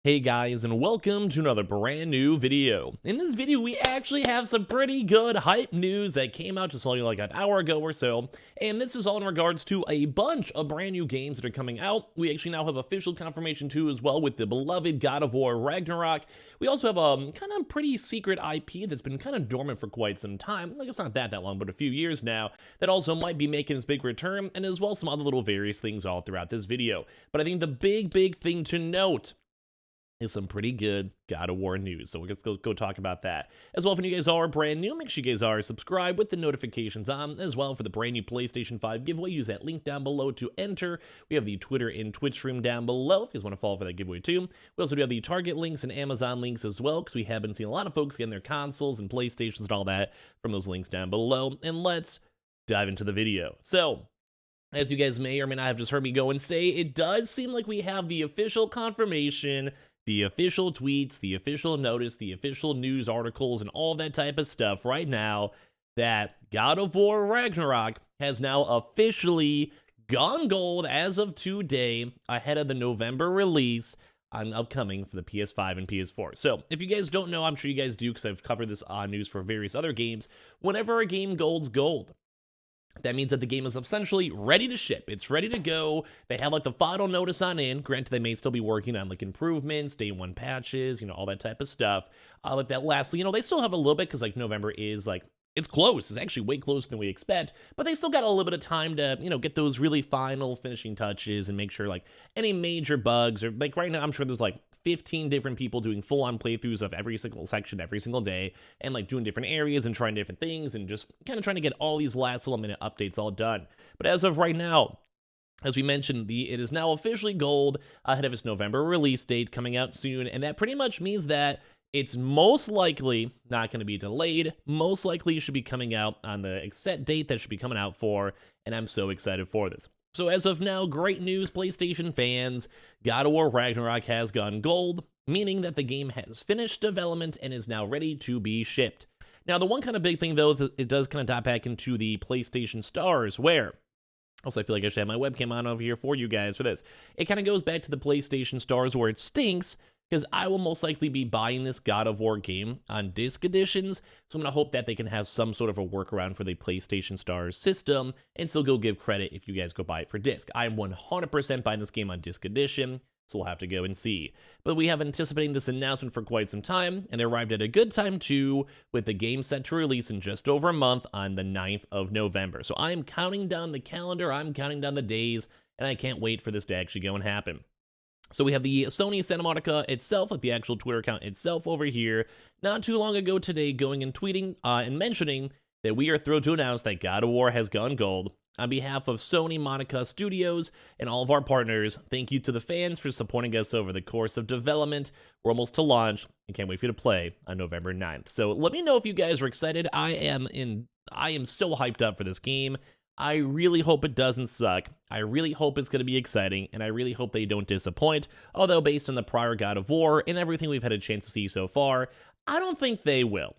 Hey guys, and welcome to another brand new video. In this video, we actually have some pretty good hype news that came out just only like an hour ago or so, and this is all in regards to a bunch of brand new games that are coming out. We actually now have official confirmation too as well with the beloved God of War Ragnarok. We also have a kind of pretty secret IP that's been kind of dormant for quite some time, like it's not that long, but a few years now, that also might be making its big return, and as well some other little various things all throughout this video. But I think the big thing to note is some pretty good God of War news, so let's go talk about that. As well, if you guys are brand new, make sure you guys are subscribed with the notifications on, as well for the brand new PlayStation 5 giveaway. Use that link down below to enter. We have the Twitter and Twitch stream down below if you guys want to follow for that giveaway too. We also do have the Target links and Amazon links as well, because we have been seeing a lot of folks getting their consoles and PlayStations and all that from those links down below. And let's dive into the video. So, as you guys may or may not have just heard me go and say, it does seem like we have the official confirmation, the official tweets, the official notice, the official news articles, and all that type of stuff right now that God of War Ragnarok has now officially gone gold as of today, ahead of the November release on upcoming for the PS5 and PS4. So if you guys don't know, I'm sure you guys do because I've covered this news for various other games. Whenever a game gold's gold, that means that the game is essentially ready to ship. It's ready to go. They have like the final notice on in. Granted, they may still be working on like improvements, day one patches, all that type of stuff. Like that lastly, they still have a little bit because like November is like, it's close. It's actually way closer than we expect, but they still got a little bit of time to, get those really final finishing touches and make sure like any major bugs or like right now, I'm sure there's like 15 different people doing full-on playthroughs of every single section every single day and like doing different areas and trying different things and just kind of trying to get all these last little minute updates all done. But as of right now, as we mentioned, it is now officially gold ahead of its November release date coming out soon, and that pretty much means that it's most likely not going to be delayed. Most likely should be coming out on the set date that should be coming out for, and I'm so excited for this. So as of now, great news, PlayStation fans. God of War Ragnarok has gone gold, meaning that the game has finished development and is now ready to be shipped. Now, the one kind of big thing, though, it does kind of dive back into the PlayStation Stars, where also, I feel like I should have my webcam on over here for you guys for this. It kind of goes back to the PlayStation Stars where it stinks, because I will most likely be buying this God of War game on disc editions, so I'm going to hope that they can have some sort of a workaround for the PlayStation Stars system, and still go give credit if you guys go buy it for disc. I'm 100% buying this game on disc edition, so we'll have to go and see. But we have anticipating this announcement for quite some time, and it arrived at a good time too, with the game set to release in just over a month on the 9th of November. So I'm counting down the calendar, I'm counting down the days, and I can't wait for this to actually go and happen. So we have the Sony Santa Monica itself, like the actual Twitter account itself over here, not too long ago today going and tweeting and mentioning that we are thrilled to announce that God of War has gone gold. On behalf of Sony Monica Studios and all of our partners, thank you to the fans for supporting us over the course of development. We're almost to launch and can't wait for you to play on November 9th. So let me know if you guys are excited. I am so hyped up for this game. I really hope it doesn't suck. I really hope it's going to be exciting, and I really hope they don't disappoint. Although, based on the prior God of War and everything we've had a chance to see so far, I don't think they will.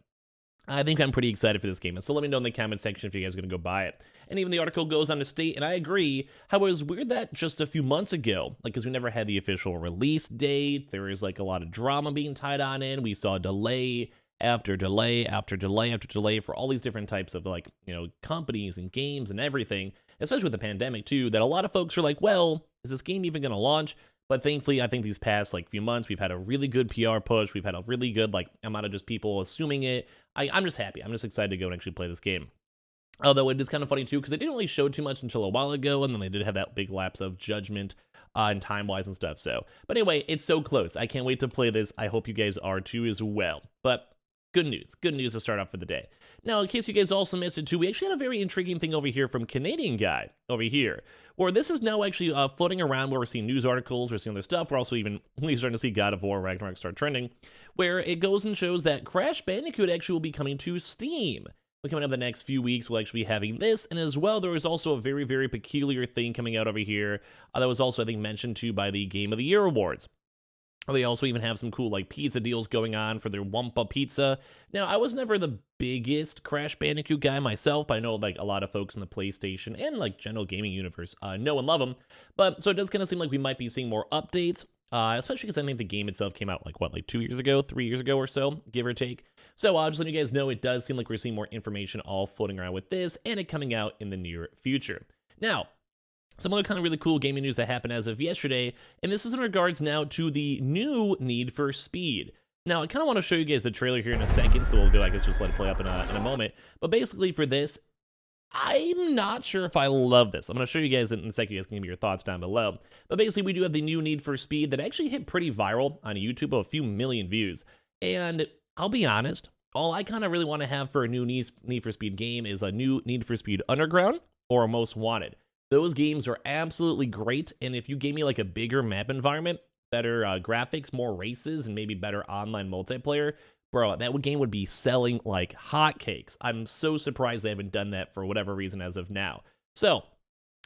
I think I'm pretty excited for this game, and so let me know in the comment section if you guys are going to go buy it. And even the article goes on to state, and I agree, how it was weird that just a few months ago, like, because we never had the official release date, there was, like, a lot of drama being tied on in, we saw delay after delay after delay after delay for all these different types of like, companies and games and everything, especially with the pandemic too, that a lot of folks are like, well, is this game even going to launch? But thankfully, I think these past like few months, we've had a really good PR push. We've had a really good like amount of just people assuming it. I'm just happy. I'm just excited to go and actually play this game. Although it is kind of funny too, because they didn't really show too much until a while ago, and then they did have that big lapse of judgment and time-wise and stuff. So, but anyway, it's so close. I can't wait to play this. I hope you guys are too as well. But good news to start off for the day. Now, in case you guys also missed it too, we actually had a very intriguing thing over here from Canadian Guy over here, where this is now actually floating around where we're seeing news articles, we're seeing other stuff, we're also even starting to see God of War Ragnarok start trending, where it goes and shows that Crash Bandicoot actually will be coming to Steam. Coming up the next few weeks, we'll actually be having this, and as well, there is also a very peculiar thing coming out over here that was also, I think, mentioned too by the Game of the Year Awards. They also even have some cool like pizza deals going on for their Wumpa Pizza. Now, I was never the biggest Crash Bandicoot guy myself, but I know like a lot of folks in the PlayStation and like general gaming universe know and love them. But so it does kind of seem like we might be seeing more updates especially because I think the game itself came out like, what, like 2 years ago, 3 years ago or so, give or take. So just letting you guys know, it does seem like we're seeing more information all floating around with this, and it coming out in the near future. Now, some other kind of really cool gaming news that happened as of yesterday, and this is in regards now to the new Need for Speed. Now, I kind of want to show you guys the trailer here in a second, so we'll go, I guess, just let it play up in a moment. But basically for this, I'm not sure if I love this. I'm going to show you guys in a second. You guys can give me your thoughts down below. But basically, we do have the new Need for Speed that actually hit pretty viral on YouTube, a few million views. And I'll be honest, all I kind of really want to have for a new Need for Speed game is a new Need for Speed Underground or a Most Wanted. Those games are absolutely great, and if you gave me like a bigger map environment, better graphics, more races, and maybe better online multiplayer, bro, that game would be selling like hotcakes. I'm so surprised they haven't done that for whatever reason as of now. So,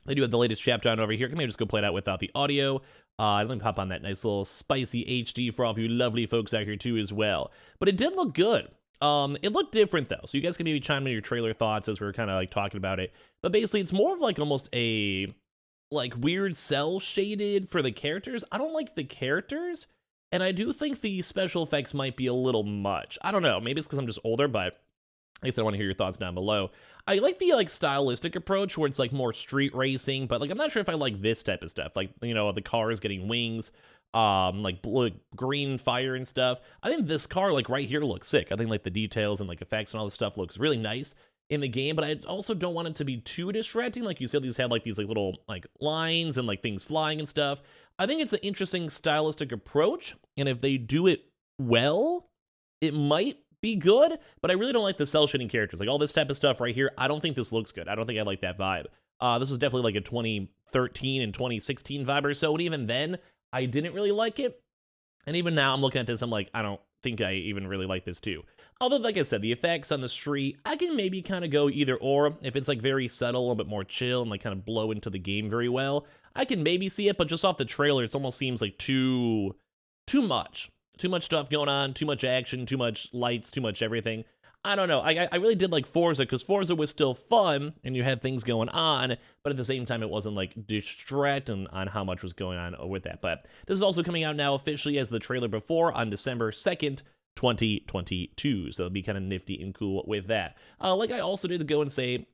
they do have the latest chapter on over here. Can maybe just go play it out without the audio. Let me pop on that nice little spicy HD for all of you lovely folks out here too as well. But it did look good. It looked different though, so you guys can maybe chime in your trailer thoughts as we're kind of like talking about it. But basically, it's more of like almost a like weird cell shaded for the characters. I don't like the characters, and I do think the special effects might be a little much. I don't know, maybe it's because I'm just older, but I guess I want to hear your thoughts down below. I like the like stylistic approach where it's like more street racing, but like I'm not sure if I like this type of stuff. Like, you know, the cars getting wings, like blue, green fire and stuff. I think this car like right here looks sick. I think like the details and like effects and all this stuff looks really nice in the game, but I also don't want it to be too distracting. Like you said, these have like these like little like lines and like things flying and stuff. I think it's an interesting stylistic approach, and if they do it well, it might be good, but I really don't like the cell shading characters. Like all this type of stuff right here, I don't think this looks good. I don't think I like that vibe. This was definitely like a 2013 and 2016 vibe or so, and even then, I didn't really like it. And even now, I'm looking at this, I'm like, I don't think I even really like this too. Although, like I said, the effects on the street, I can maybe kind of go either or. If it's like very subtle, a little bit more chill, and like kind of blow into the game very well, I can maybe see it, but just off the trailer, it almost seems like too much. Too much stuff going on, too much action, too much lights, too much everything. I don't know. I really did like Forza because Forza was still fun and you had things going on, but at the same time, it wasn't like distracting on how much was going on with that. But this is also coming out now officially as the trailer before on December 2nd, 2022. So it'll be kind of nifty and cool with that. Like I also did go and say,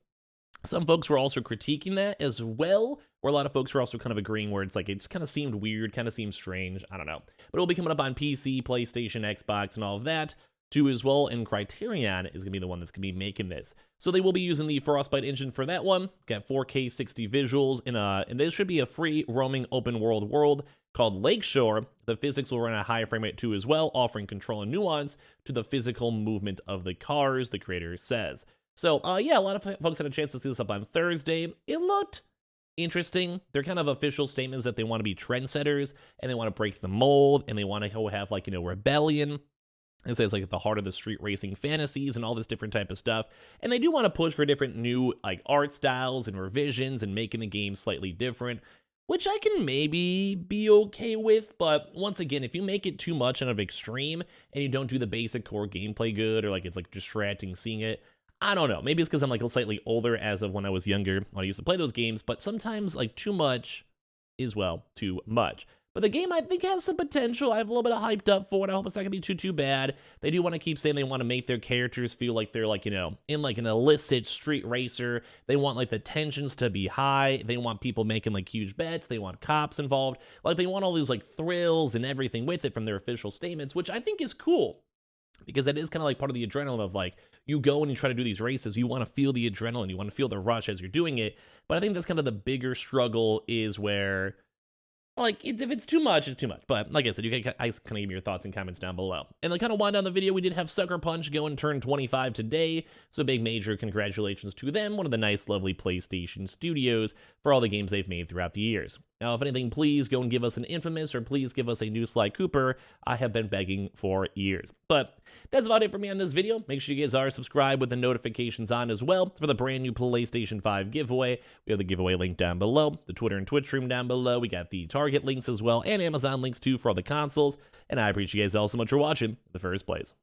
some folks were also critiquing that as well, where a lot of folks were also kind of agreeing where it's like, it just kind of seemed weird, kind of seemed strange. I don't know. But it'll be coming up on PC, PlayStation, Xbox, and all of that too as well, and Criterion is going to be the one that's going to be making this. So they will be using the Frostbite engine for that one. Got 4K 60 visuals, and this should be a free roaming open world called Lakeshore. The physics will run at a high frame rate too as well, offering control and nuance to the physical movement of the cars, the creator says. So, yeah, a lot of folks had a chance to see this up on Thursday. It looked interesting. They're kind of official statements that they want to be trendsetters, and they want to break the mold, and they want to have, like, you know, rebellion. It says, like, at the heart of the street racing fantasies and all this different type of stuff. And they do want to push for different new, like, art styles and revisions and making the game slightly different, which I can maybe be okay with. But once again, if you make it too much out of extreme and you don't do the basic core gameplay good, or, like, it's, like, distracting seeing it, I don't know. Maybe it's because I'm like slightly older as of when I was younger, when I used to play those games, but sometimes like too much is, well, too much. But the game, I think, has some potential. I have a little bit of hyped up for it. I hope it's not going to be too bad. They do want to keep saying they want to make their characters feel like they're like, you know, in like an illicit street racer. They want like the tensions to be high. They want people making like huge bets. They want cops involved. Like they want all these like thrills and everything with it from their official statements, which I think is cool. Because that is kind of like part of the adrenaline of like, you go and you try to do these races, you want to feel the adrenaline, you want to feel the rush as you're doing it. But I think that's kind of the bigger struggle is where, like, if it's too much, it's too much. But like I said, you can kind of give me your thoughts and comments down below. And then kind of wind down the video, we did have Sucker Punch go and turn 25 today. So big major congratulations to them, one of the nice, lovely PlayStation studios for all the games they've made throughout the years. Now, if anything, please go and give us an Infamous, or please give us a new Sly Cooper. I have been begging for years. But that's about it for me on this video. Make sure you guys are subscribed with the notifications on as well for the brand new PlayStation 5 giveaway. We have the giveaway link down below, the Twitter and Twitch stream down below. We got the Target links as well, and Amazon links too for all the consoles. And I appreciate you guys all so much for watching in the first place.